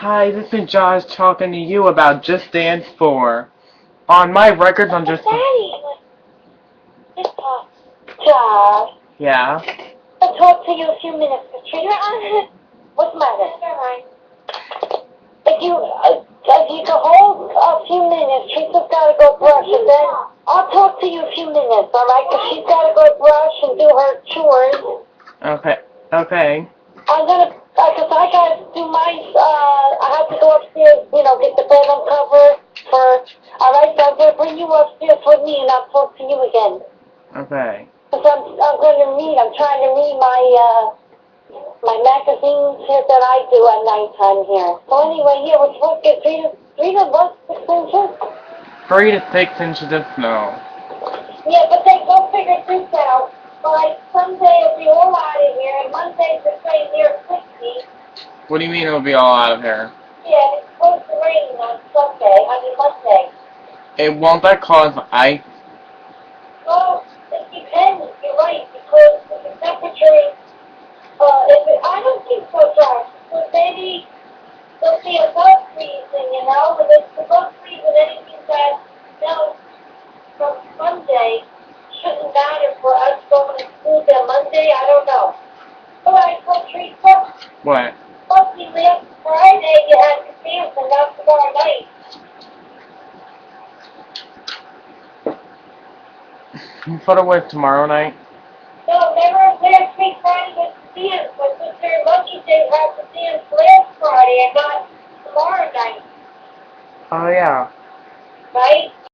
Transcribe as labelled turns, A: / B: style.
A: Hi, this is Josh talking to you about Just Dance 4. On my records on Just
B: Daddy! Josh,
A: Yeah?
B: I'll talk to you a few minutes, Katrina. What's the matter? If you can hold a few minutes, Teresa's got to go brush, and then I'll talk to you a few minutes, all right? Because she's got to go brush and do her chores.
A: Okay.
B: I'm gonna, because I gotta do my, I have to go upstairs, get the bed uncovered for, alright, so I'm gonna bring you upstairs with me and I'll talk to you again.
A: Okay.
B: Because I'm trying to read my magazines here that I do at nighttime here. So anyway, we're supposed to get 3 to what, 6 inches?
A: 3 to 6 inches of snow.
B: Yeah, but they go figure this out. By Sunday it'll be all out of here, and Monday's the same near 60.
A: What do you mean it'll be all out of here?
B: Yeah, it's supposed to rain on Monday.
A: It won't that cause ice?
B: Well, it depends, you're right, because the temperature, I don't think so, Josh, because maybe there'll be above freezing, and it's above freezing, anything that melts from Monday shouldn't matter for us going to school there Monday, I don't know. But I told Teresa,
A: What?
B: luckily last Friday you had to dance, and not tomorrow night.
A: You thought it was tomorrow night?
B: No, never last week Friday was the dance, but Sister Lucky Day had to dance last Friday and not tomorrow night.
A: Oh yeah.
B: Right?